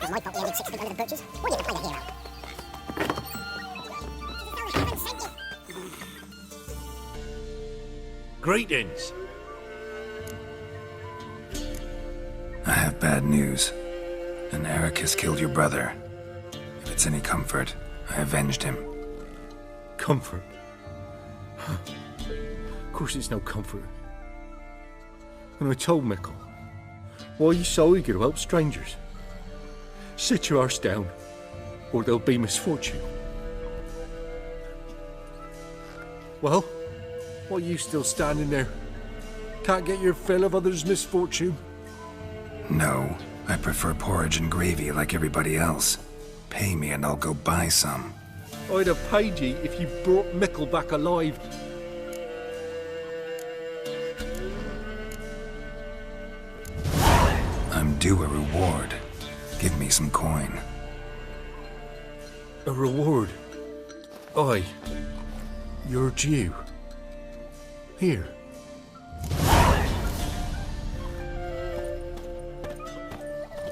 It's my fault he ended 6 feet under the birches. Or you can play the hero. Greetings. I have bad news. An Eric has killed your brother. If it's any comfort, I avenged him. Comfort? Of course it's no comfort. And I told Mickle, why are you so eager to help strangers? Sit your arse down, or there'll be misfortune. Well, why are you still standing there? Can't get your fill of others' misfortune? No, I prefer porridge and gravy like everybody else. Pay me and I'll go buy some. I'd have paid ye if you brought Mickle back alive. I'm due a reward. Give me some coin. A reward? Aye. You're due. Here.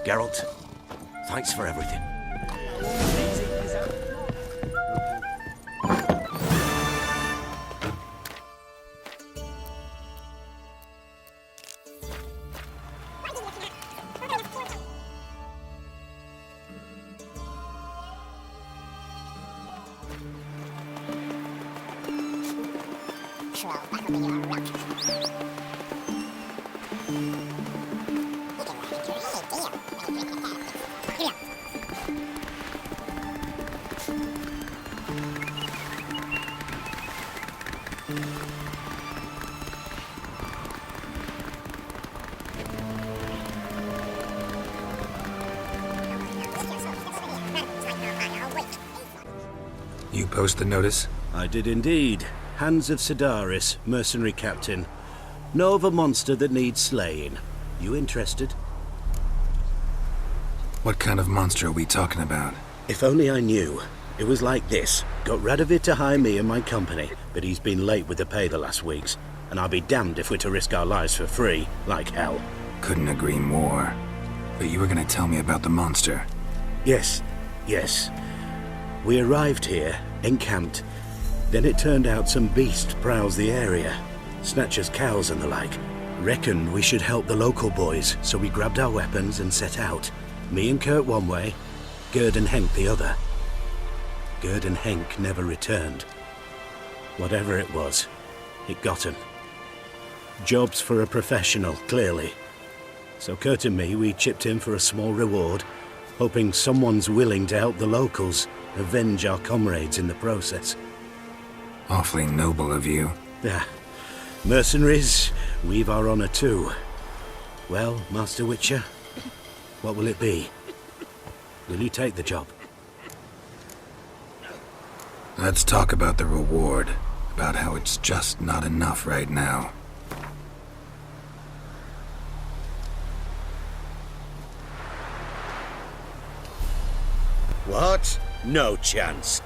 Geralt, thanks for everything. You post the notice? I did indeed. Hans of Sedaris, mercenary captain. Know of a monster that needs slaying. You interested? What kind of monster are we talking about? If only I knew. It was like this. Got Radovid to hire me and my company, but he's been late with the pay the last weeks. And I'll be damned if we're to risk our lives for free, like hell. Couldn't agree more. But you were gonna tell me about the monster. Yes. We arrived here, encamped. Then it turned out some beast prowls the area. Snatchers cows and the like. Reckoned we should help the local boys, so we grabbed our weapons and set out. Me and Kurt one way, Gerd and Henk the other. Gerd and Henk never returned. Whatever it was, it got him. Jobs for a professional, clearly. So Kurt and me, we chipped in for a small reward, hoping someone's willing to help the locals, avenge our comrades in the process. Awfully noble of you. Yeah. Mercenaries, we've our honor too. Well, Master Witcher, what will it be? Will you take the job? Let's talk about the reward. About how it's just not enough right now. What? No chance.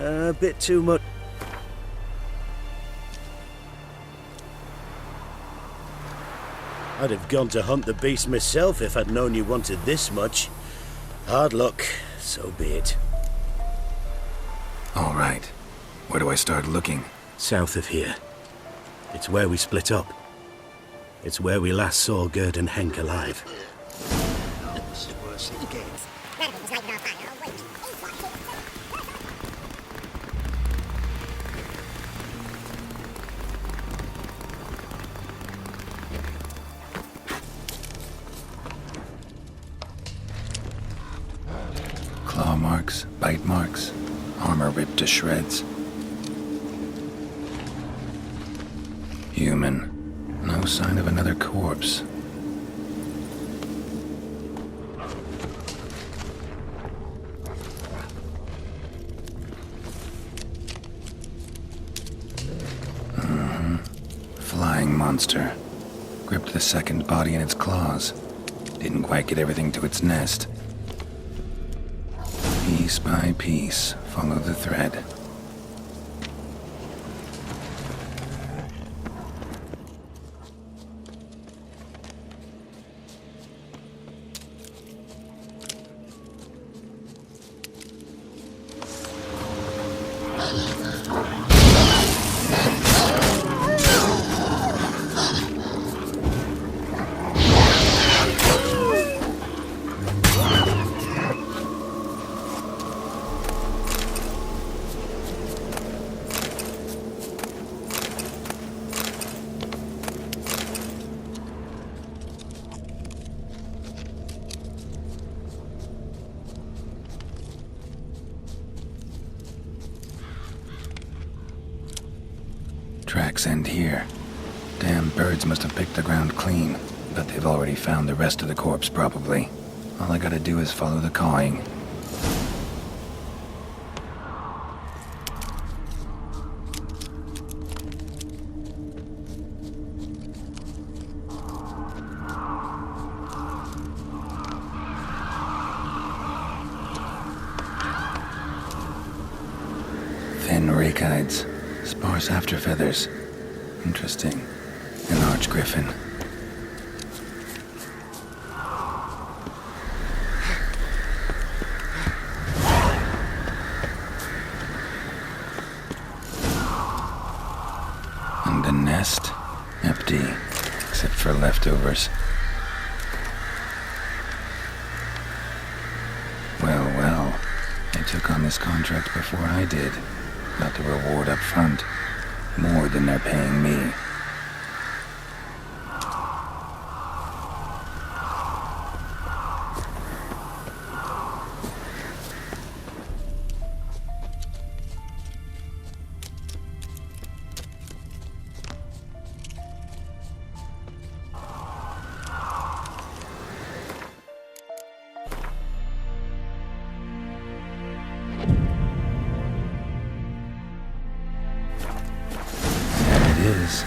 A bit too much. I'd have gone to hunt the beast myself if I'd known you wanted this much. Hard luck, so be it. All right. Where do I start looking? South of here. It's where we split up. It's where we last saw Gerd and Henk alive. Claw marks, bite marks, armor ripped to shreds. Human. No sign of another corpse. Flying monster. Gripped the second body in its claws. Didn't quite get everything to its nest. Piece by piece, follow the thread. Tracks end here. Damn birds must have picked the ground clean, but they've already found the rest of the corpse, probably. All I gotta do is follow the cawing. Thin rakides, sparse afterfeathers. Interesting. An arch griffin. And the nest? Empty, except for leftovers. Well, they took on this contract before I did. Got the reward up front. More than they're paying me. Is.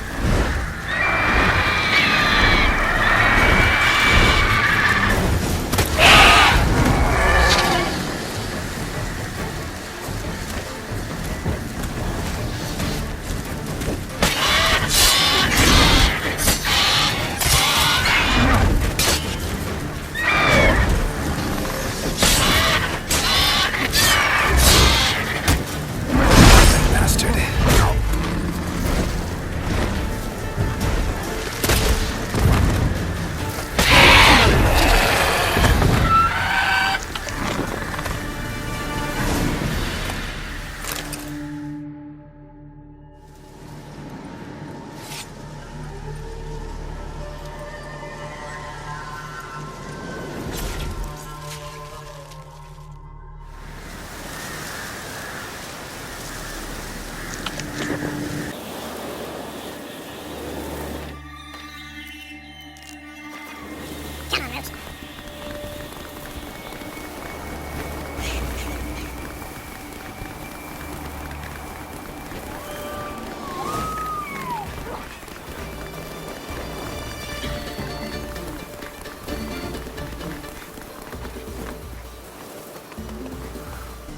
Come on, Roach.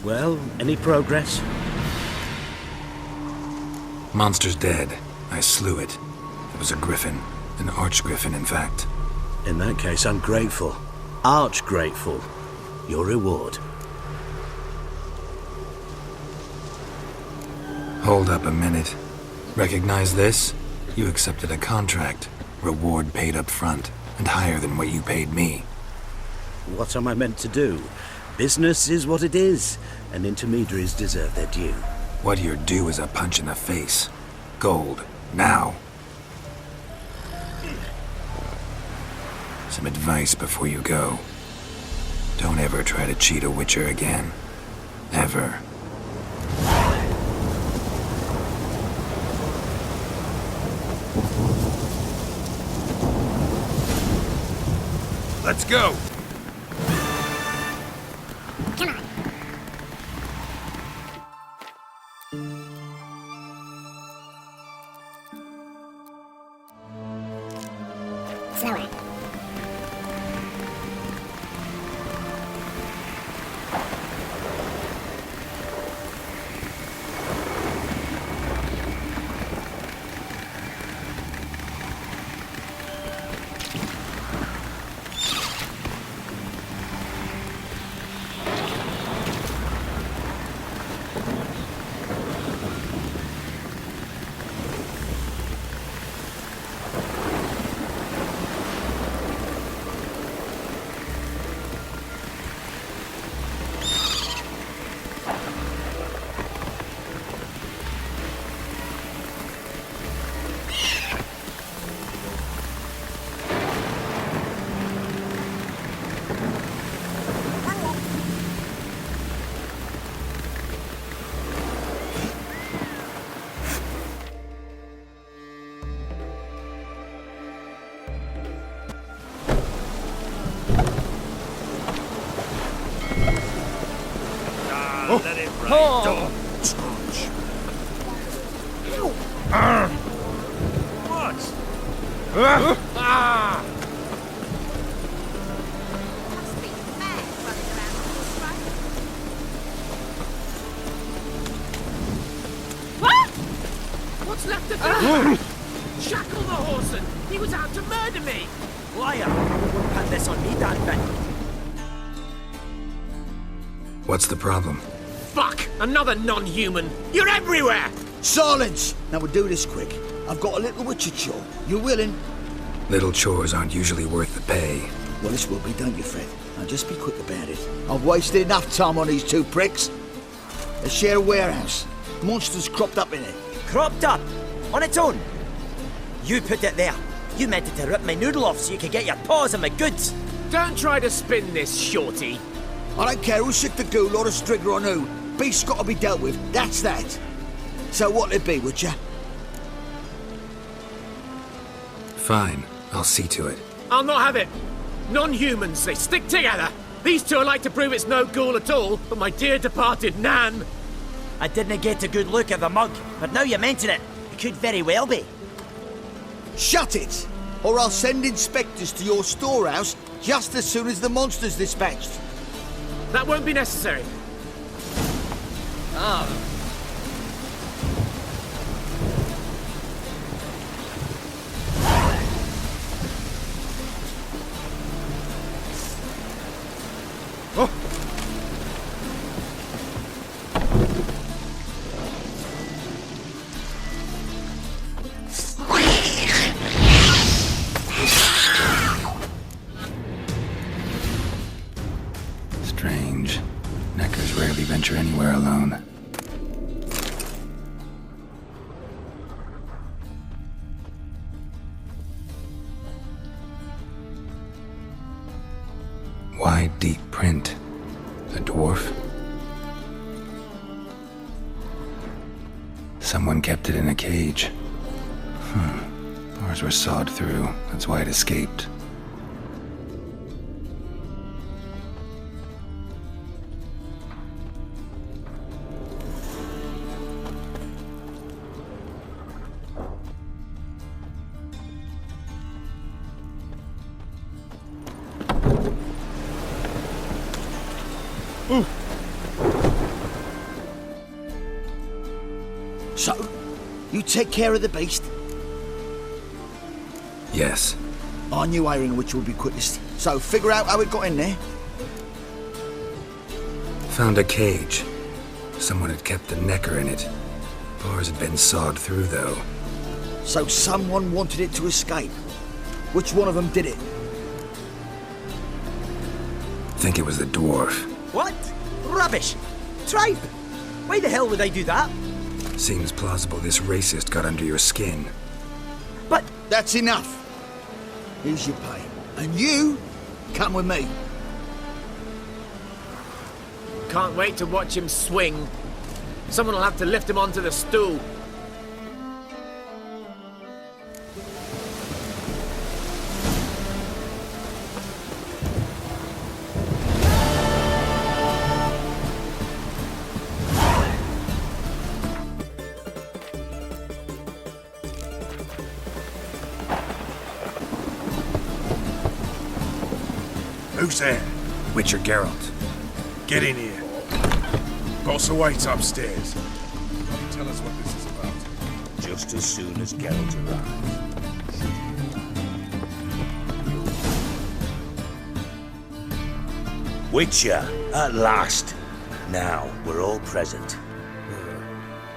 Well, any progress? Monster's dead. I slew it. It was a griffin. An arch-griffin, in fact. In that case, I'm grateful. Arch grateful. Your reward. Hold up a minute. Recognize this? You accepted a contract. Reward paid up front, and higher than what you paid me. What am I meant to do? Business is what it is, and intermediaries deserve their due. What you're due is a punch in the face. Gold. Now. Some advice before you go. Don't ever try to cheat a Witcher again. Ever. Let's go! Come on. Slower. Don't touch. What? Must be mad running around on this run. What? What's left of him? Shackle the horseman! He was out to murder me! Liar! Wouldn't put this on me, Dan. What's the problem? Fuck! Another non-human! You're everywhere! Silence! Now we'll do this quick. I've got a little witcher chore. You willing? Little chores aren't usually worth the pay. Well, this will be, don't you, Fred? Now just be quick about it. I've wasted enough time on these two pricks. They share a warehouse. Monsters cropped up in it. Cropped up? On its own? You put it there. You meant it to rip my noodle off so you could get your paws on my goods. Don't try to spin this, shorty. I don't care who's sick the ghoul or the strigger on who. Beast's got to be dealt with. That's that. So what'll it be, would ya? Fine, I'll see to it. I'll not have it. Non-humans, they stick together. These two are like to prove it's no ghoul at all, but my dear departed Nan. I didn't get a good look at the mug, but now you mention it, it could very well be. Shut it! Or I'll send inspectors to your storehouse just as soon as the monster's dispatched. That won't be necessary. Strange. Neckers rarely venture anywhere alone. Wide, deep print. A dwarf? Someone kept it in a cage. Doors were sawed through. That's why it escaped. So, you take care of the beast? Yes. I knew hiring which would be quickest. So, figure out how it got in there. Found a cage. Someone had kept the necker in it. Bars had been sawed through, though. So someone wanted it to escape. Which one of them did it? Think it was the dwarf. What? Rubbish! Tripe! Why the hell would I do that? Seems plausible this racist got under your skin. But That's enough. Here's your pay. And you, come with me. Can't wait to watch him swing. Someone will have to lift him onto the stool. Who's there? Witcher Geralt. Get in here. Bossa waits upstairs. Tell us what this is about. Just as soon as Geralt arrives. Witcher, at last. Now, we're all present.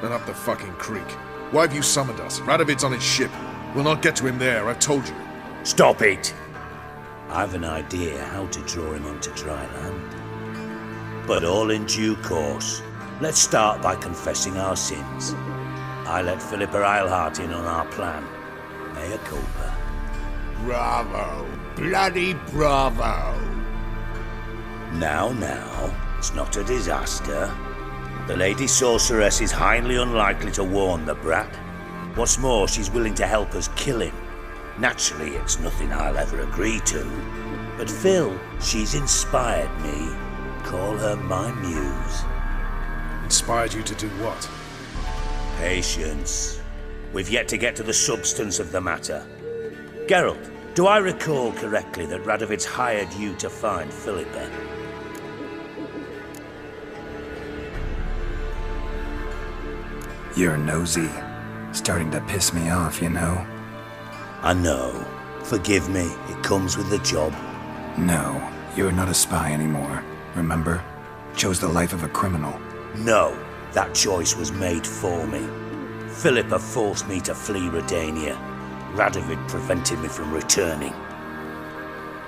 Then up the fucking creek. Why have you summoned us? Radovid's on his ship. We'll not get to him there, I've told you. Stop it! I've an idea how to draw him onto dry land. But all in due course. Let's start by confessing our sins. I let Philippa Eilhart in on our plan. Mea culpa. Bravo! Bloody bravo! Now, it's not a disaster. The Lady Sorceress is highly unlikely to warn the brat. What's more, she's willing to help us kill him. Naturally, it's nothing I'll ever agree to. But Phil, she's inspired me. Call her my muse. Inspired you to do what? Patience. We've yet to get to the substance of the matter. Geralt, do I recall correctly that Radovid's hired you to find Philippa? You're nosy. Starting to piss me off, you know? I know. Forgive me, it comes with the job. No, you're not a spy anymore. Remember? Chose the life of a criminal. No, that choice was made for me. Philippa forced me to flee Redania. Radovid prevented me from returning.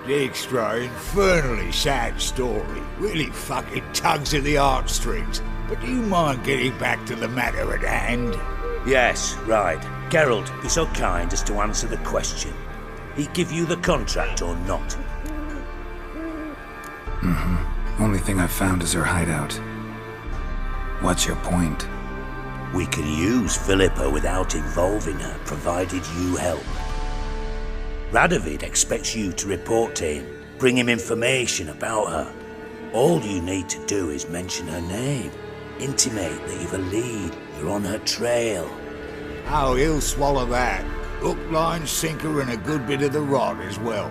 Dijkstra, infernally sad story. Really fucking tugs at the heartstrings. But do you mind getting back to the matter at hand? Yes, right. Geralt, be so kind as to answer the question. He give you the contract or not? Only thing I've found is her hideout. What's your point? We can use Philippa without involving her, provided you help. Radovid expects you to report to him, bring him information about her. All you need to do is mention her name, intimate that you've a lead, you're on her trail. Oh, he'll swallow that. Hook, line, sinker, and a good bit of the rod as well.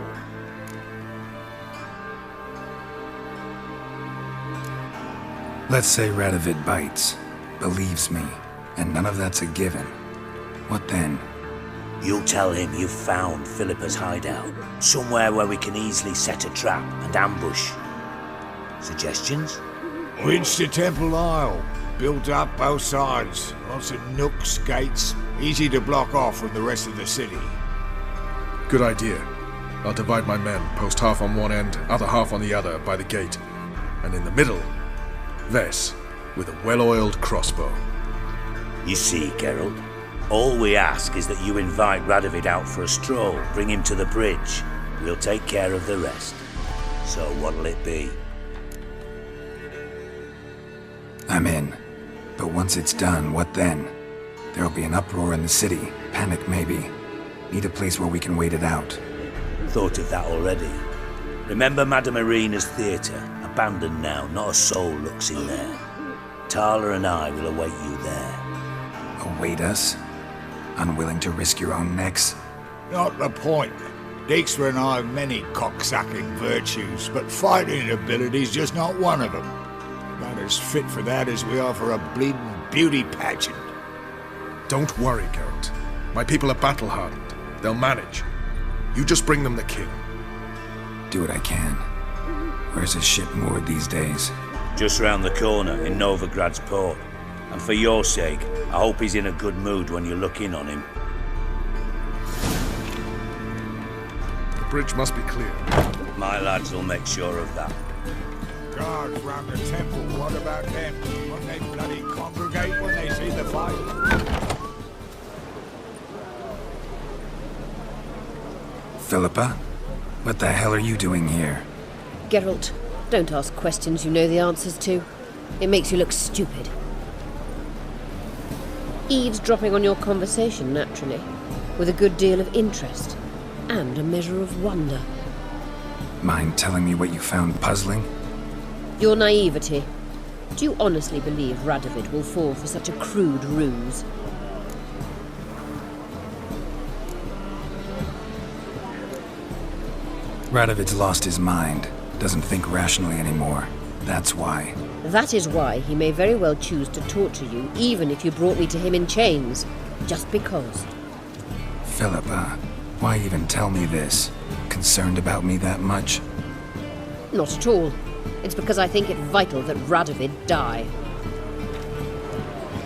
Let's say Radovid bites, believes me, and none of that's a given. What then? You'll tell him you've found Philippa's hideout, somewhere where we can easily set a trap and ambush. Suggestions? Winchester Temple Isle. Built up both sides. Lots of nooks, gates. Easy to block off from the rest of the city. Good idea. I'll divide my men, post half on one end, other half on the other, by the gate. And in the middle, Ves, with a well-oiled crossbow. You see, Geralt, all we ask is that you invite Radovid out for a stroll, bring him to the bridge. We'll take care of the rest. So what'll it be? I'm in. But once it's done, what then? There'll be an uproar in the city. Panic, maybe. Need a place where we can wait it out. Thought of that already. Remember Madame Irina's theatre? Abandoned now, not a soul looks in there. Tala and I will await you there. Await us? Unwilling to risk your own necks? Not the point. Dijkstra and I have many cocksucking virtues, but fighting ability's just not one of them. Not as fit for that as we are for a bleeding beauty pageant. Don't worry, Geralt. My people are battle-hardened. They'll manage. You just bring them the king. Do what I can. Where's his ship moored these days? Just round the corner in Novigrad's port. And for your sake, I hope he's in a good mood when you look in on him. The bridge must be clear. My lads will make sure of that. Guards round the temple, what about them? Won't they bloody congregate when they see the fight? Philippa? What the hell are you doing here? Geralt, don't ask questions you know the answers to. It makes you look stupid. Eavesdropping on your conversation, naturally, with a good deal of interest and a measure of wonder. Mind telling me what you found puzzling? Your naivety. Do you honestly believe Radovid will fall for such a crude ruse? Radovid's lost his mind. Doesn't think rationally anymore. That's why. That is why he may very well choose to torture you, even if you brought me to him in chains. Just because. Philippa, why even tell me this? Concerned about me that much? Not at all. It's because I think it vital that Radovid die.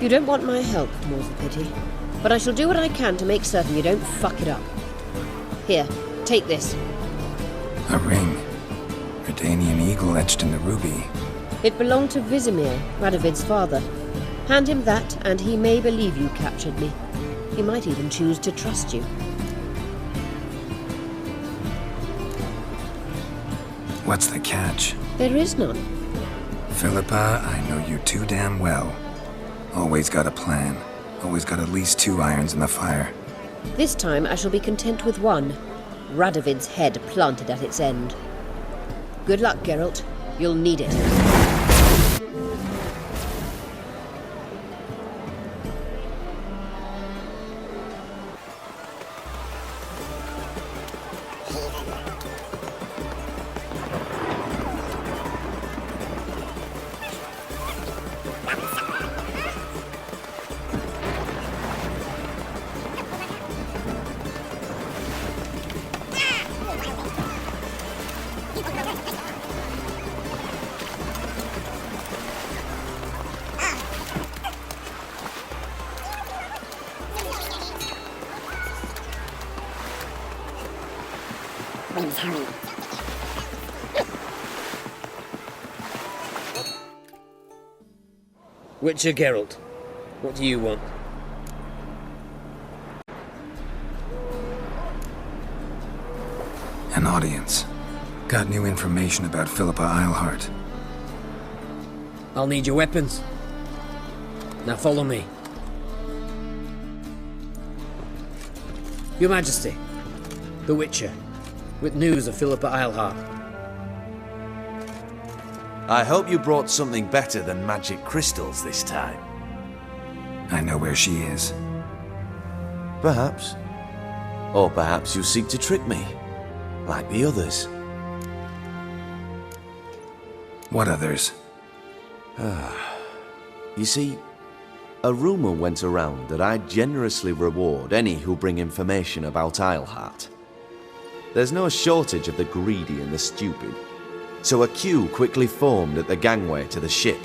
You don't want my help, more's the pity. But I shall do what I can to make certain you don't fuck it up. Here, take this. A ring. Redanian eagle etched in the ruby. It belonged to Vizimir, Radovid's father. Hand him that, and he may believe you captured me. He might even choose to trust you. What's the catch? There is none. Philippa, I know you too damn well. Always got a plan. Always got at least 2 irons in the fire. This time I shall be content with one. Radovid's head planted at its end. Good luck, Geralt. You'll need it. Wings howling. Witcher Geralt, what do you want? An audience. Got new information about Philippa Eilhart. I'll need your weapons. Now follow me. Your Majesty, the Witcher, with news of Philippa Eilhart. I hope you brought something better than magic crystals this time. I know where she is. Perhaps. Or perhaps you seek to trick me, like the others. What others? You see, a rumor went around that I generously reward any who bring information about Eilhart. There's no shortage of the greedy and the stupid, so a queue quickly formed at the gangway to the ship.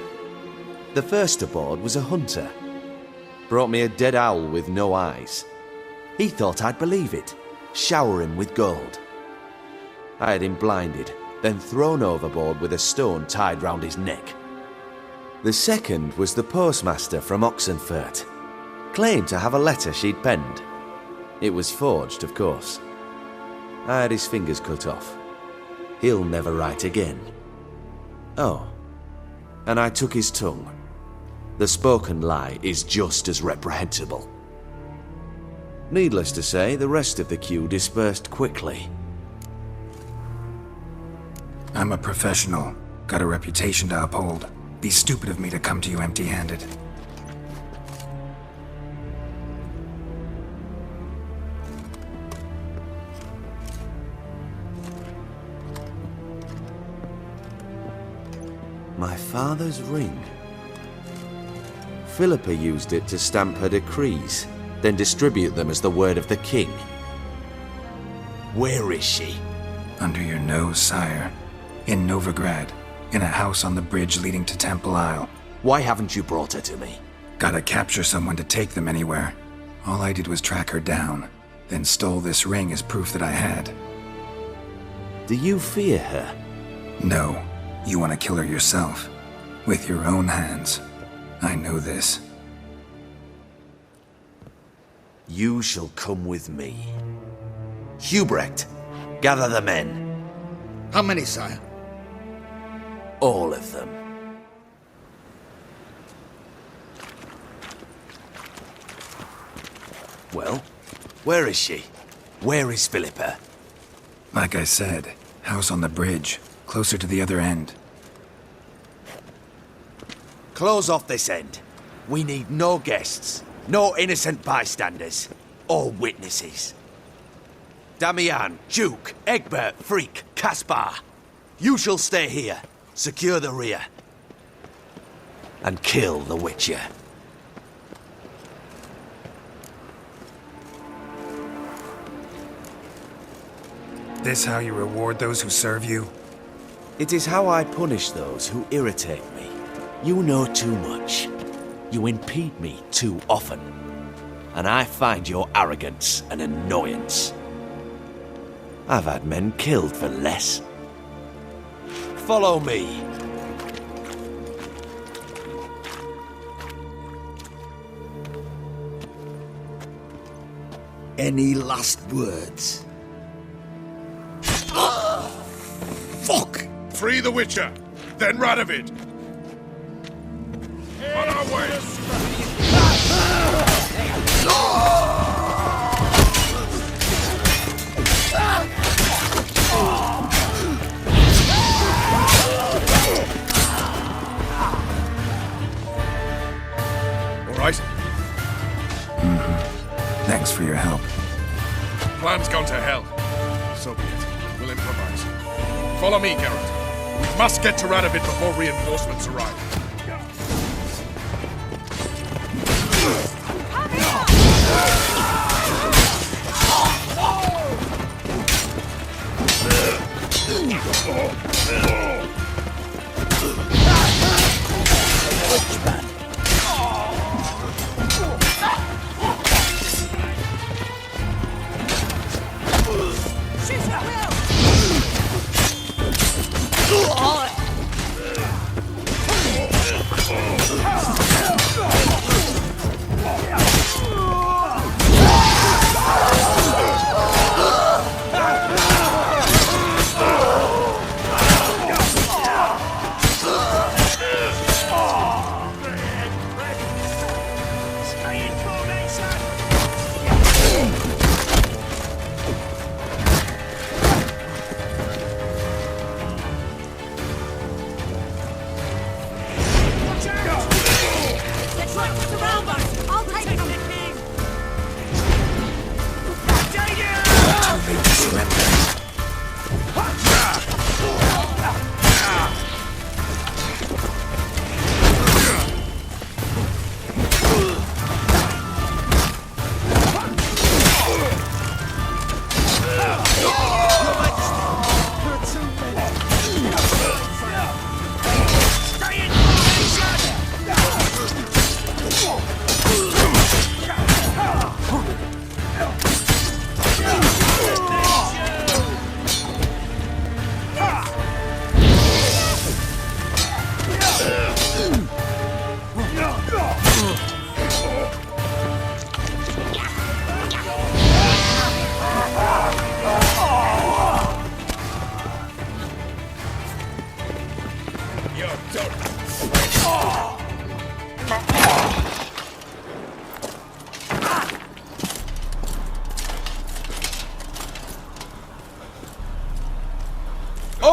The first aboard was a hunter. Brought me a dead owl with no eyes. He thought I'd believe it, shower him with gold. I had him blinded, then thrown overboard with a stone tied round his neck. The second was the postmaster from Oxenfurt. Claimed to have a letter she'd penned. It was forged, of course. I had his fingers cut off. He'll never write again. Oh, and I took his tongue. The spoken lie is just as reprehensible. Needless to say, the rest of the queue dispersed quickly. I'm a professional. Got a reputation to uphold. Be stupid of me to come to you empty-handed. My father's ring. Philippa used it to stamp her decrees, then distribute them as the word of the king. Where is she? Under your nose, sire. In Novigrad. In a house on the bridge leading to Temple Isle. Why haven't you brought her to me? Gotta capture someone to take them anywhere. All I did was track her down, then stole this ring as proof that I had. Do you fear her? No. You want to kill her yourself. With your own hands. I know this. You shall come with me. Hubrecht, gather the men. How many, sire? All of them. Well, where is she? Where is Philippa? Like I said, house on the bridge, closer to the other end. Close off this end. We need no guests, no innocent bystanders, or witnesses. Damian, Duke, Egbert, Freak, Caspar. You shall stay here, secure the rear, and kill the Witcher. This how you reward those who serve you? It is how I punish those who irritate me. You know too much. You impede me too often. And I find your arrogance an annoyance. I've had men killed for less. Follow me. Any last words? Fuck! Free the Witcher, then Radovid. On our way! All right? Thanks for your help. Plan's gone to hell. So be it. We'll improvise. Follow me, Geralt. We must get to Radovid before reinforcements arrive. Shoot at will!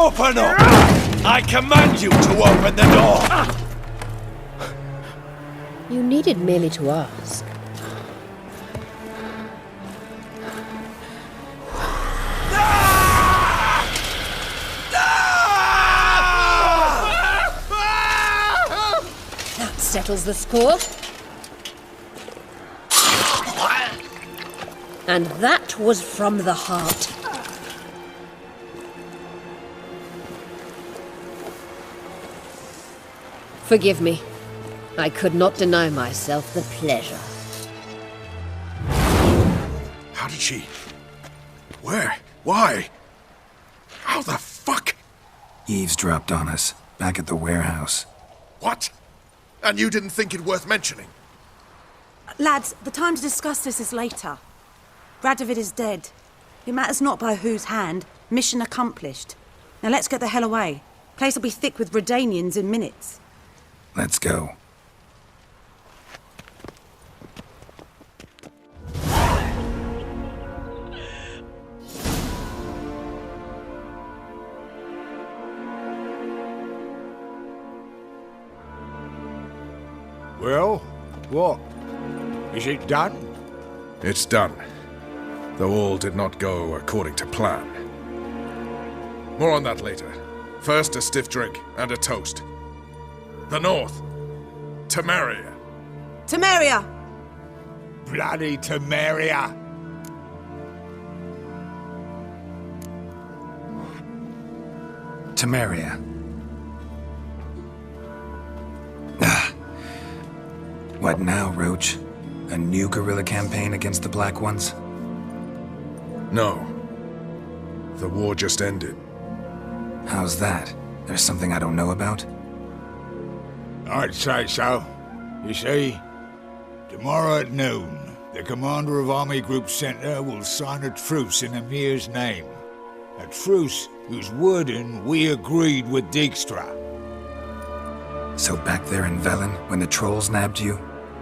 Open up! I command you to open the door! You needed merely to ask. That settles the score. And that was from the heart. Forgive me. I could not deny myself the pleasure. How did she... Where? Why? How the fuck? Eavesdropped on us, back at the warehouse. What? And you didn't think it worth mentioning? Lads, the time to discuss this is later. Radovid is dead. It matters not by whose hand. Mission accomplished. Now let's get the hell away. Place will be thick with Redanians in minutes. Let's go. Well, what? Is it done? It's done. Though all did not go according to plan. More on that later. First, a stiff drink and a toast. The North. Temeria. Temeria! Bloody Temeria! Temeria. What now, Roach? A new guerrilla campaign against the Black Ones? No. The war just ended. How's that? There's something I don't know about? I'd say so. You see, tomorrow at noon, the commander of Army Group Center will sign a truce in Emir's name. A truce whose wording we agreed with Dijkstra. So back there in Velen, when the trolls nabbed you?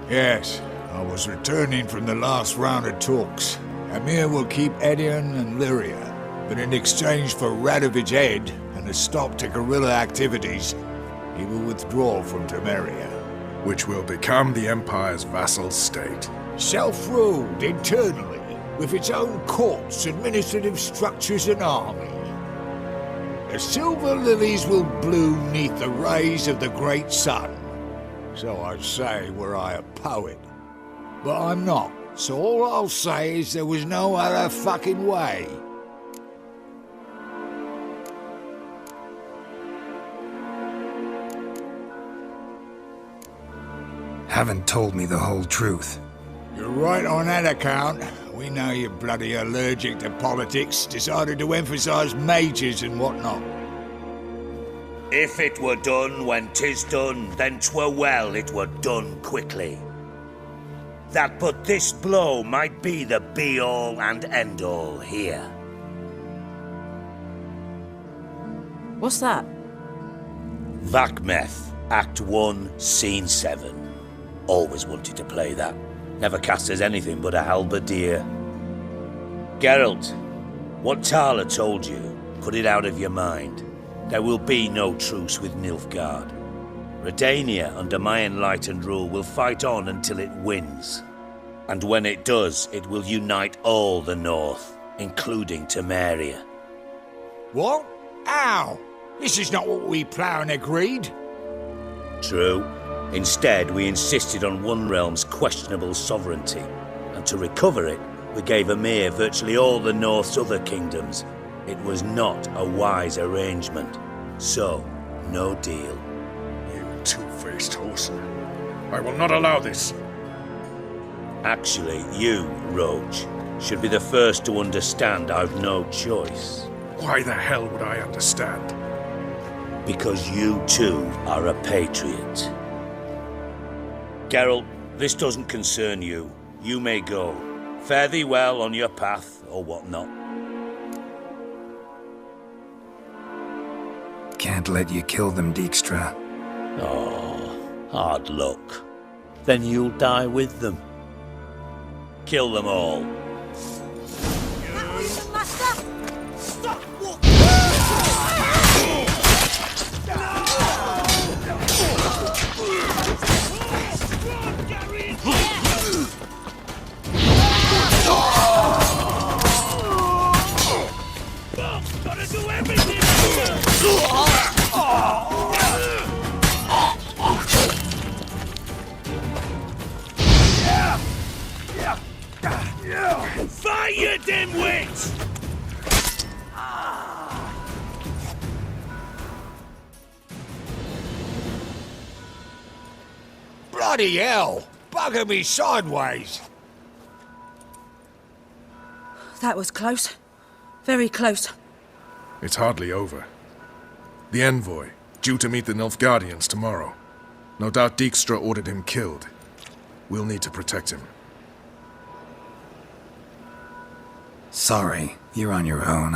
Yes, I was returning from the last round of talks. Emir will keep Edion and Lyria, but in exchange for Radovid's head and a stop to guerrilla activities, he will withdraw from Temeria. Which will become the Empire's vassal state. Self-ruled internally, with its own courts, administrative structures and army. The silver lilies will bloom neath the rays of the great sun. So I'd say were I a poet. But I'm not, so all I'll say is there was no other fucking way. Haven't told me the whole truth. You're right on that account. We know you're bloody allergic to politics, decided to emphasize majors and whatnot. If it were done when 'tis done, then 'twere well it were done quickly. That but this blow might be the be-all and end-all here. What's that? Vakmeth, Act 1, Scene 7. Always wanted to play that. Never cast as anything but a halberdier. Geralt, what Tala told you, put it out of your mind. There will be no truce with Nilfgaard. Redania, under my enlightened rule, will fight on until it wins. And when it does, it will unite all the North, including Temeria. What? How? This is not what we Plough agreed. True. Instead, we insisted on one realm's questionable sovereignty, and to recover it, we gave Emir virtually all the North's other kingdoms. It was not a wise arrangement. So, no deal. You two-faced whoreson. I will not allow this. Actually, you, Roach, should be the first to understand I've no choice. Why the hell would I understand? Because you too are a patriot. Geralt, this doesn't concern you. You may go. Fare thee well on your path, or whatnot. Can't let you kill them, Dijkstra. Oh, hard luck. Then you'll die with them. Kill them all. Master! Stop! dimwits! Bloody hell! Bugger me sideways! That was close. Very close. It's hardly over. The envoy, due to meet the Nilfgaardians tomorrow. No doubt Dijkstra ordered him killed. We'll need to protect him. Sorry, you're on your own.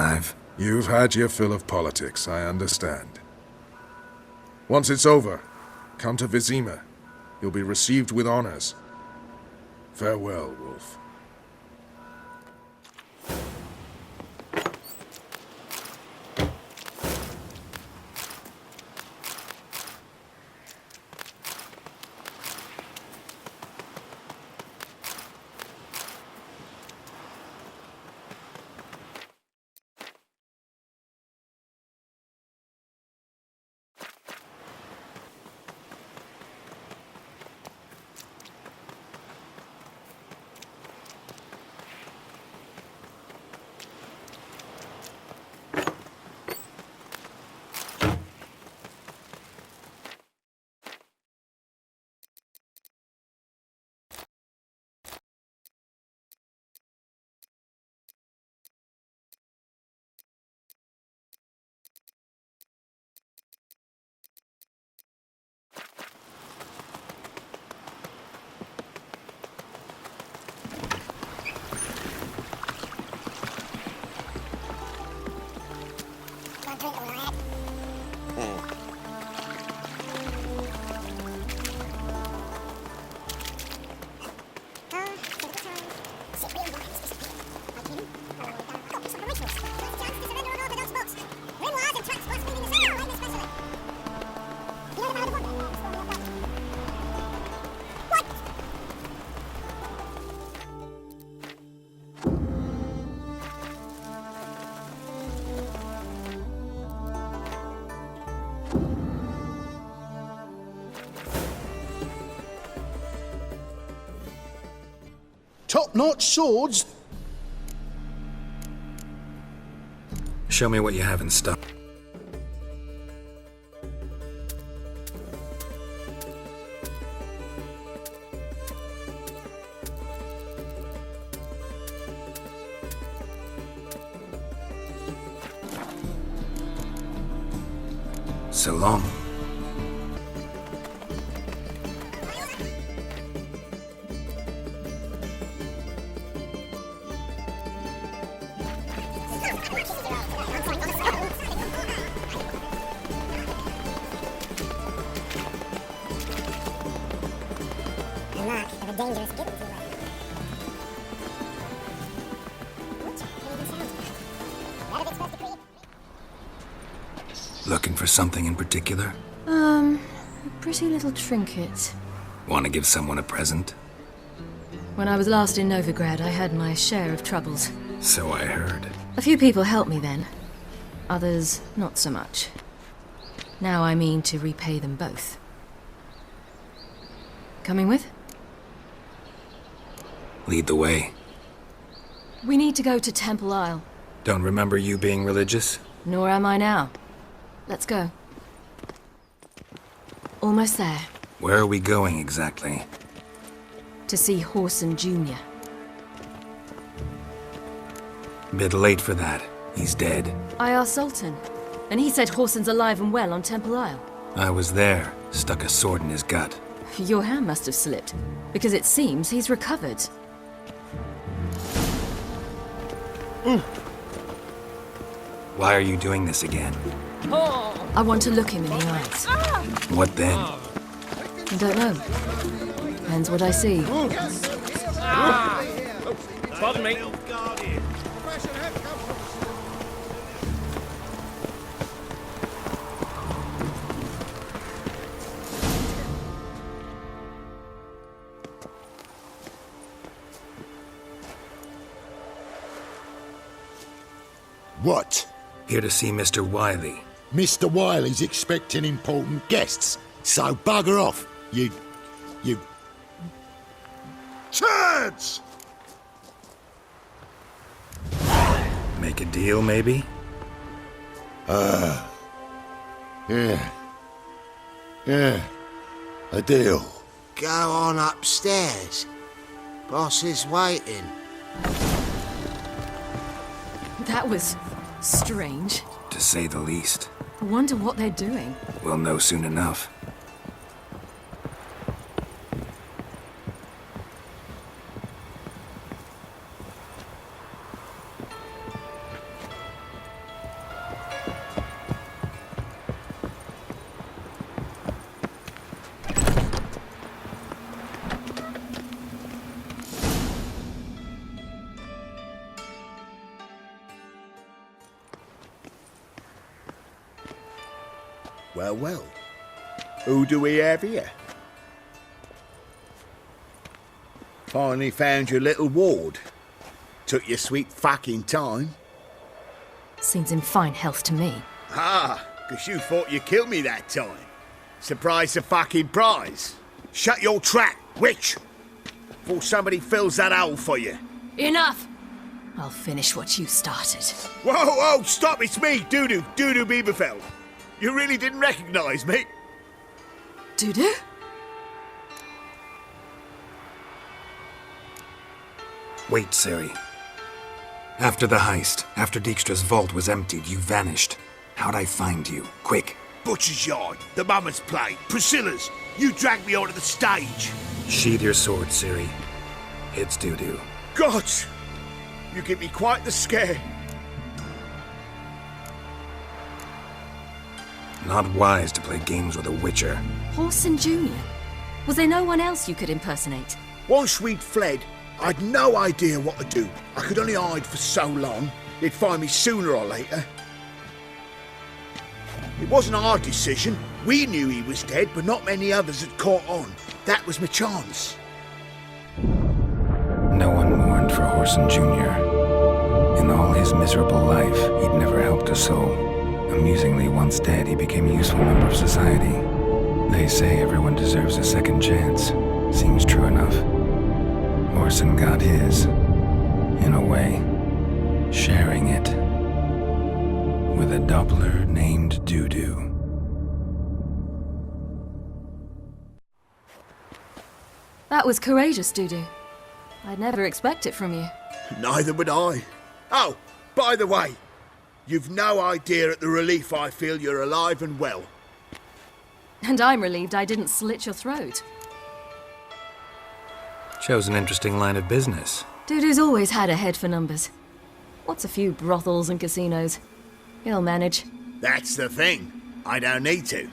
You've had your fill of politics, I understand. Once it's over, come to Vizima. You'll be received with honors. Farewell, Wolf. Top-notch swords? Show me what you have in stock. So long. Looking for something in particular? A pretty little trinket. Want to give someone a present? When I was last in Novigrad, I had my share of troubles. So I heard. A few people helped me then. Others, not so much. Now I mean to repay them both. Coming with? Lead the way. We need to go to Temple Isle. Don't remember you being religious? Nor am I now. Let's go. Almost there. Where are we going exactly? To see Horson Jr. Bit late for that. He's dead. I asked Sultan, and he said Horson's alive and well on Temple Isle. I was there. Stuck a sword in his gut. Your hand must have slipped, because it seems he's recovered. Why are you doing this again? I want to look him in the eyes. What then? I don't know. Depends what I see. Pardon me. What? Here to see Mr. Wiley. Mr. Wiley's expecting important guests, so bugger off, you turds! Make a deal, maybe? Yeah. Yeah. A deal. Go on upstairs. Boss is waiting. That was strange. To say the least. I wonder what they're doing. We'll know soon enough. Well, well. Who do we have here? Finally found your little ward. Took your sweet fucking time. Seems in fine health to me. Ah, 'cause you thought you killed me that time. Surprise the fucking prize. Shut your trap, witch! Before somebody fills that hole for you. Enough! I'll finish what you started. Whoa, whoa, stop, it's me, Dudu Bieberfeld. You really didn't recognise me? Dudu? Wait, Ciri. After the heist, after Dijkstra's vault was emptied, you vanished. How'd I find you? Quick. Butcher's Yard, the Mama's Play, Priscilla's. You dragged me onto the stage. Sheathe your sword, Ciri. It's Dudu. God! You give me quite the scare. Not wise to play games with a witcher. Orson Jr.? Was there no one else you could impersonate? Once we'd fled, I'd no idea what to do. I could only hide for so long. They'd find me sooner or later. It wasn't our decision. We knew he was dead, but not many others had caught on. That was my chance. No one mourned for Orson Jr. In all his miserable life, he'd never helped a soul. Amusingly, once dead, he became a useful member of society. They say everyone deserves a second chance. Seems true enough. Orson got his, in a way, sharing it with a Doppler named Dudu. That was courageous, Dudu. I'd never expect it from you. Neither would I. Oh, by the way, you've no idea at the relief I feel you're alive and well. And I'm relieved I didn't slit your throat. Chose an interesting line of business. Dudu's always had a head for numbers. What's a few brothels and casinos? He'll manage. That's the thing. I don't need to.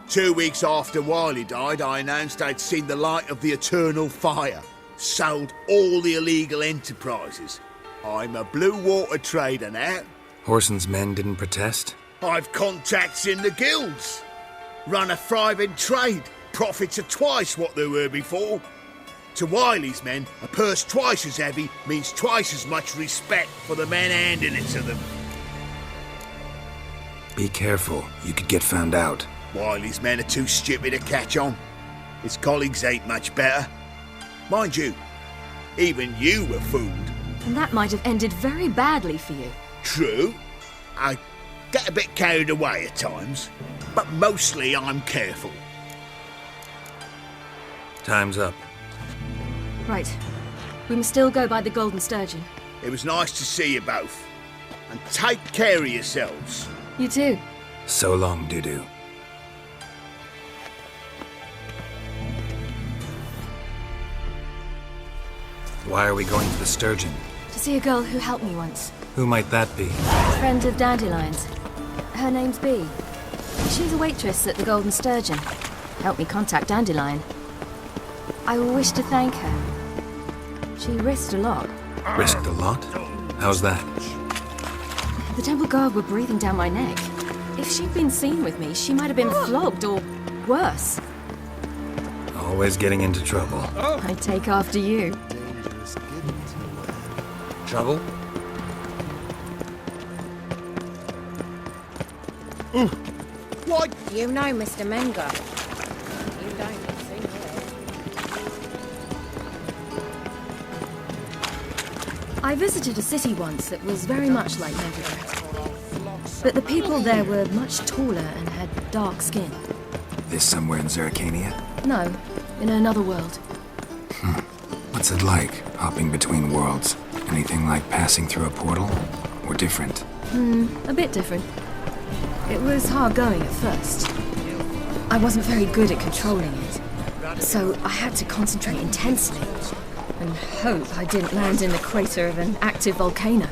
2 weeks after Wiley died, I announced I'd seen the light of the eternal fire. Sold all the illegal enterprises. I'm a blue water trader now. Orson's men didn't protest? I've contacts in the guilds. Run a thriving trade. Profits are twice what they were before. To Wiley's men, a purse twice as heavy means twice as much respect for the men handing it to them. Be careful, you could get found out. Wiley's men are too stupid to catch on. His colleagues ain't much better. Mind you, even you were fooled. And that might have ended very badly for you. True. I get a bit carried away at times, but mostly I'm careful. Time's up. Right. We must still go by the Golden Sturgeon. It was nice to see you both. And take care of yourselves. You too. So long, Dudu. Why are we going to the Sturgeon? To see a girl who helped me once. Who might that be? Friend of Dandelion's. Her name's Bee. She's a waitress at the Golden Sturgeon. Helped me contact Dandelion. I wish to thank her. She risked a lot. Risked a lot? How's that? The temple guard were breathing down my neck. If she'd been seen with me, she might have been flogged or worse. Always getting into trouble. I take after you. Trouble? What? You know Mr. Menger. You don't see I visited a city once that was very much like Novigrad. But the people there were much taller and had dark skin. This somewhere in Zerkania? No, in another world. What's it like, hopping between worlds? Anything like passing through a portal? Or different? A bit different. It was hard going at first. I wasn't very good at controlling it, so I had to concentrate intensely and hope I didn't land in the crater of an active volcano.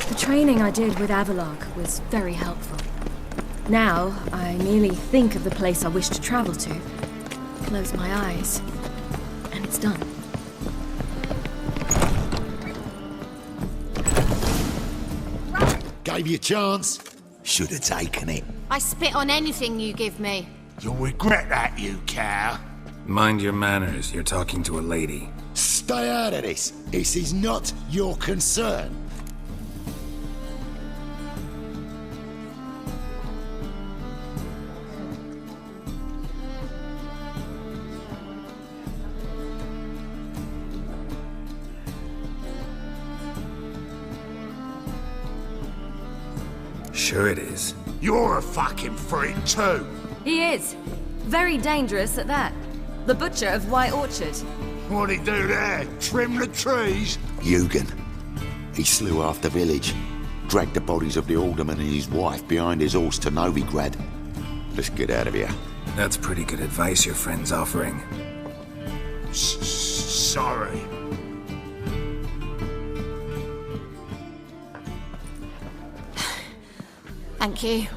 The training I did with Avalark was very helpful. Now, I merely think of the place I wish to travel to, close my eyes, and it's done. Gave you a chance. Should have taken it. I spit on anything you give me. You'll regret that, you cow. Mind your manners, you're talking to a lady. Stay out of this. This is not your concern. Sure it is. You're a fucking freak too. He is. Very dangerous at that. The butcher of White Orchard. What'd he do there? Trim the trees? Eugen. He slew half the village. Dragged the bodies of the alderman and his wife behind his horse to Novigrad. Let's get out of here. That's pretty good advice your friend's offering. Sorry. Thank you.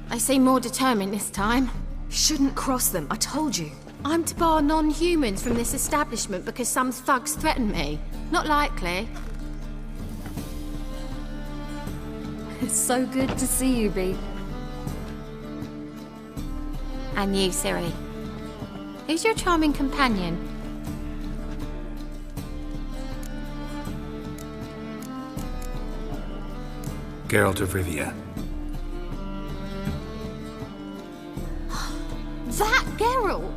They seem more determined this time. Shouldn't cross them, I told you. I'm to bar non-humans from this establishment because some thugs threaten me. Not likely. It's so good to see you, Bee. And you, Ciri. Who's your charming companion? Geralt of Rivia. That Geralt!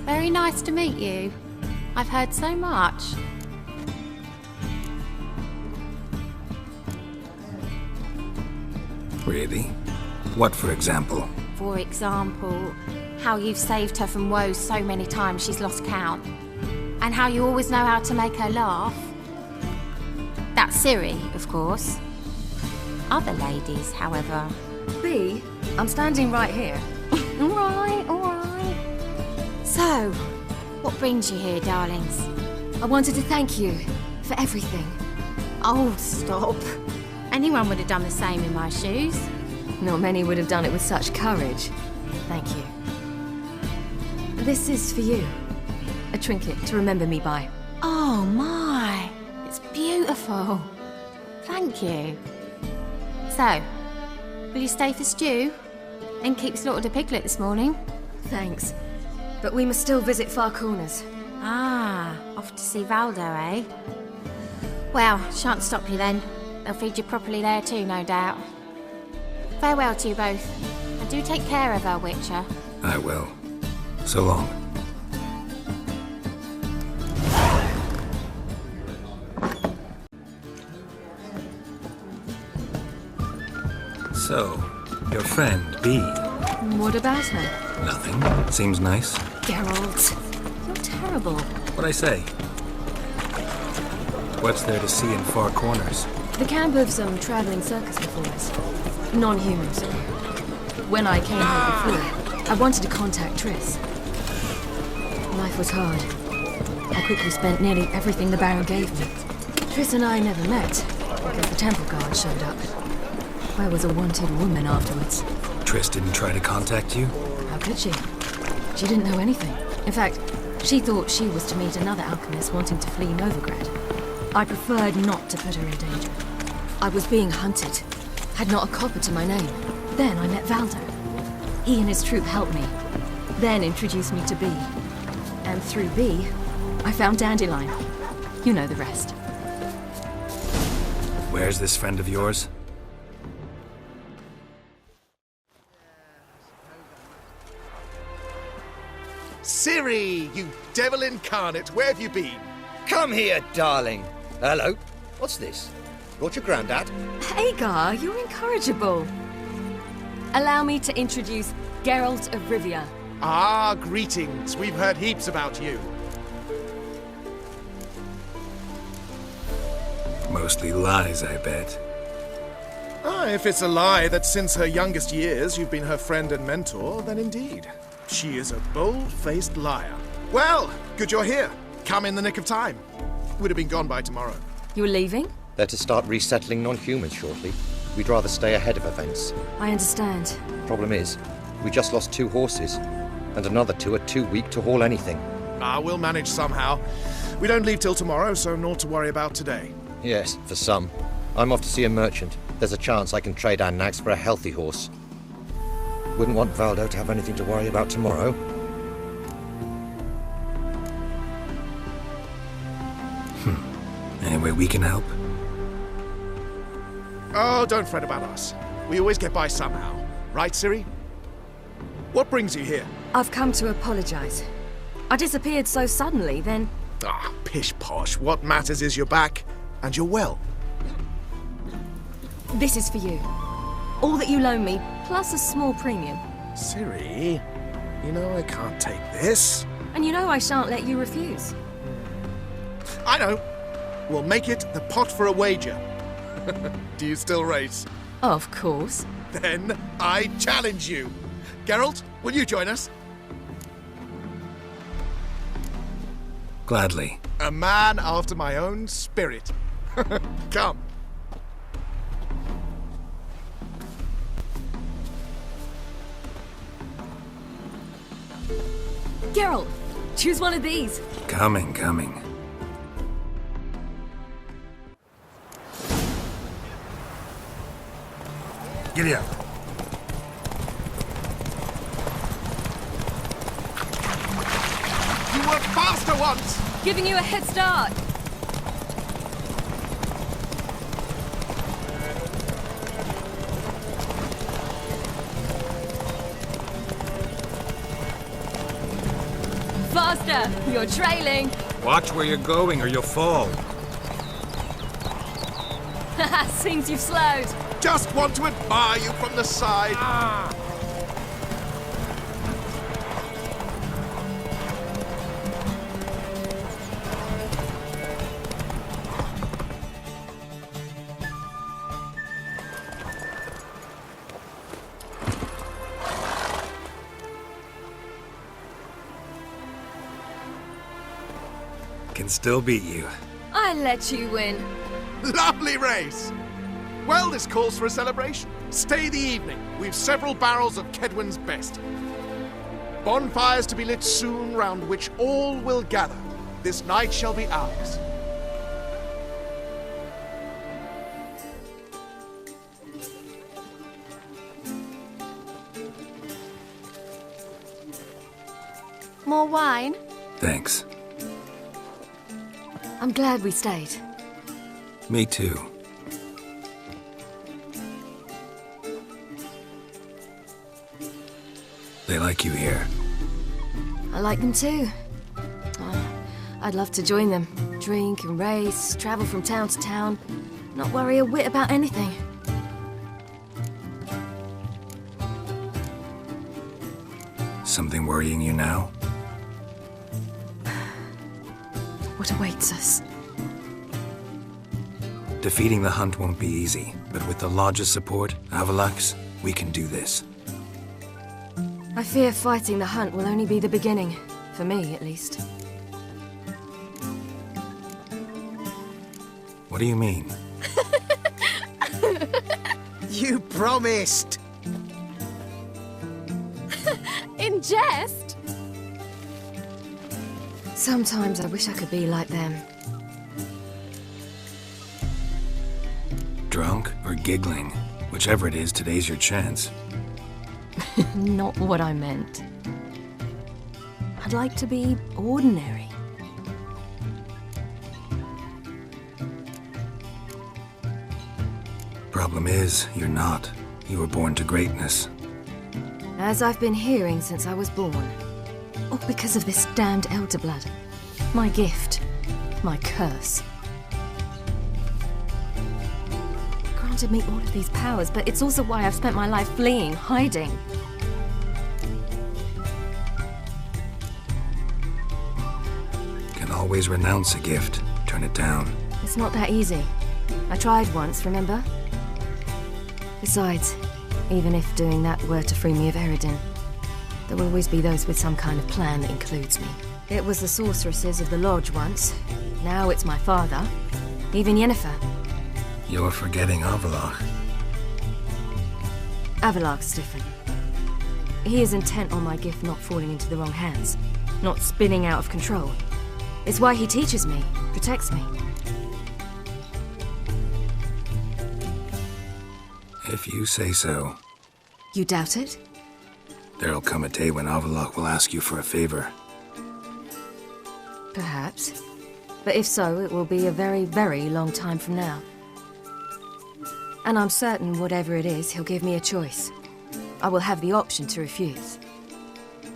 Very nice to meet you. I've heard so much. Really? What, for example? For example, how you've saved her from woes so many times she's lost count. And how you always know how to make her laugh. That's Ciri, of course. Other ladies, however... Bee, I'm standing right here. All right. So, what brings you here, darlings? I wanted to thank you for everything. Oh, stop. Anyone would have done the same in my shoes. Not many would have done it with such courage. Thank you. This is for you. A trinket to remember me by. Oh, my. It's beautiful. Thank you. So, will you stay for stew? And keep slaughtered a piglet this morning? Thanks. But we must still visit Far Corners. Ah, off to see Valdo, eh? Well, shan't stop you then. They'll feed you properly there too, no doubt. Farewell to you both. And do take care of our Witcher. I will. So long. So, your friend, Bee. What about her? Nothing. Seems nice. Geralt, you're terrible. What'd I say? What's there to see in Far Corners? The camp of some traveling circus performers. Non-humans. When I came here before, I wanted to contact Triss. Life was hard. I quickly spent nearly everything the Baron gave me. Triss and I never met, because the temple guard showed up. I was a wanted woman afterwards. Triss didn't try to contact you? How could she? She didn't know anything. In fact, she thought she was to meet another alchemist wanting to flee Novigrad. I preferred not to put her in danger. I was being hunted. Had not a copper to my name. Then I met Valdo. He and his troop helped me. Then introduced me to Bee. And through Bee, I found Dandelion. You know the rest. Where's this friend of yours? Ciri, you devil incarnate, where have you been? Come here, darling. Hello. What's this? Brought your granddad? Hagar, you're incorrigible. Allow me to introduce Geralt of Rivia. Ah, greetings. We've heard heaps about you. Mostly lies, I bet. Ah, if it's a lie that since her youngest years you've been her friend and mentor, then indeed. She is a bold-faced liar. Well, good you're here. Come in the nick of time. Would have been gone by tomorrow. You're leaving? They're to start resettling non-humans shortly. We'd rather stay ahead of events. I understand. Problem is, we just lost 2 horses, and another 2 are too weak to haul anything. Ah, we'll manage somehow. We don't leave till tomorrow, so naught to worry about today. Yes, for some. I'm off to see a merchant. There's a chance I can trade our nags for a healthy horse. Wouldn't want Valdo to have anything to worry about tomorrow. Any way we can help? Oh, don't fret about us. We always get by somehow. Right, Ciri? What brings you here? I've come to apologise. I disappeared so suddenly, then... Ah, pish-posh. What matters is you're back, and you're well. This is for you. All that you loan me, plus a small premium. Ciri, you know I can't take this. And you know I shan't let you refuse. I know. We'll make it the pot for a wager. Do you still race? Of course. Then I challenge you. Geralt, will you join us? Gladly. A man after my own spirit. Come. Geralt, choose one of these. Coming. Giddy up. You were faster once! Giving you a head start. Faster! You're trailing. Watch where you're going or you'll fall. Seems you've slowed. Just want to admire you from the side. Ah. Can still beat you. I let you win. Lovely race! Well, this calls for a celebration. Stay the evening. We've several barrels of Kedwen's best. Bonfires to be lit soon, round which all will gather. This night shall be ours. More wine? Thanks. I'm glad we stayed. Me too. They like you here. I like them too. I'd love to join them. Drink and race, travel from town to town. Not worry a whit about anything. Something worrying you now? What awaits us? Defeating the hunt won't be easy, but with the Lodge's support, Avalax, we can do this. I fear fighting the hunt will only be the beginning. For me, at least. What do you mean? You promised! In jest? Sometimes I wish I could be like them. Drunk or giggling? Whichever it is, today's your chance. Not what I meant. I'd like to be ordinary. Problem is, you're not. You were born to greatness. As I've been hearing since I was born. All because of this damned elder blood. My gift. My curse. It granted me all of these powers, but it's also why I've spent my life fleeing, hiding. Can always renounce a gift, turn it down. It's not that easy. I tried once, remember? Besides, even if doing that were to free me of Eridan, there will always be those with some kind of plan that includes me. It was the sorceresses of the Lodge once. Now it's my father. Even Yennefer. You're forgetting Avalok. Avalok's different. He is intent on my gift not falling into the wrong hands, not spinning out of control. It's why he teaches me, protects me. If you say so. You doubt it? There'll come a day when Avalok will ask you for a favor. Perhaps. But if so, it will be a very, very long time from now. And I'm certain whatever it is, he'll give me a choice. I will have the option to refuse.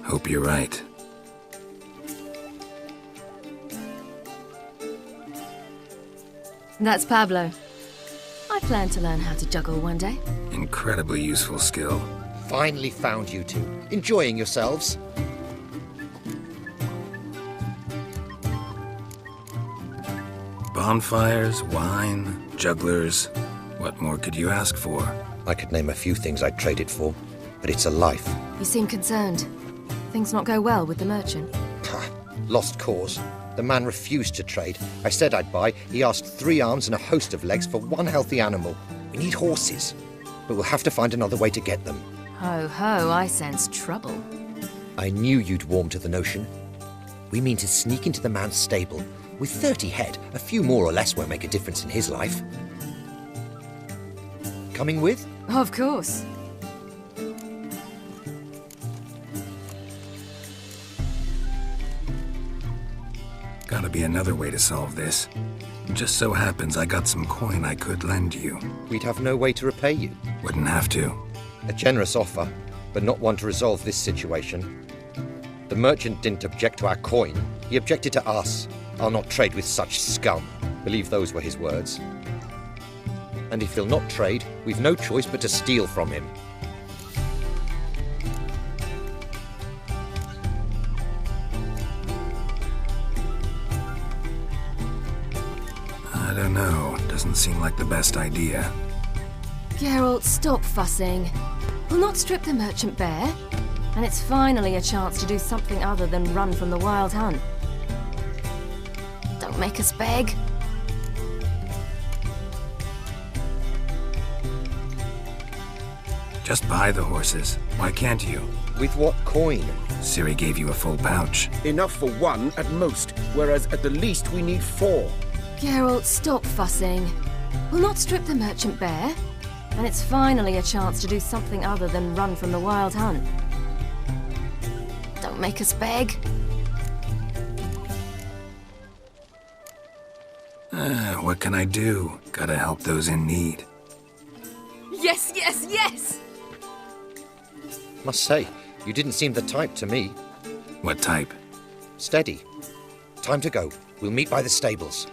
Hope you're right. That's Pablo. I plan to learn how to juggle one day. Incredibly useful skill. Finally found you two. Enjoying yourselves? Bonfires, wine, jugglers. What more could you ask for? I could name a few things I'd trade it for, but it's a life. You seem concerned. Things not go well with the merchant? Lost cause. The man refused to trade. I said I'd buy. He asked 3 arms and a host of legs for one healthy animal. We need horses, but we'll have to find another way to get them. Ho ho, I sense trouble. I knew you'd warm to the notion. We mean to sneak into the man's stable. With 30 head, a few more or less won't make a difference in his life. Coming with? Of course. Gotta be another way to solve this. Just so happens I got some coin I could lend you. We'd have no way to repay you. Wouldn't have to. A generous offer, but not one to resolve this situation. The merchant didn't object to our coin. He objected to us. I'll not trade with such scum. Believe those were his words. And if he'll not trade, we've no choice but to steal from him. I don't know. Doesn't seem like the best idea. Geralt, stop fussing. We'll not strip the merchant bare. And it's finally a chance to do something other than run from the wild hunt. Don't make us beg. Just buy the horses. Why can't you? With what coin? Ciri gave you a full pouch. Enough for 1 at most, whereas at the least we need 4. Geralt, stop fussing. We'll not strip the merchant bare. And it's finally a chance to do something other than run from the wild hunt. Don't make us beg. What can I do? Gotta help those in need. Yes, yes, yes! Must say, you didn't seem the type to me. What type? Steady. Time to go. We'll meet by the stables.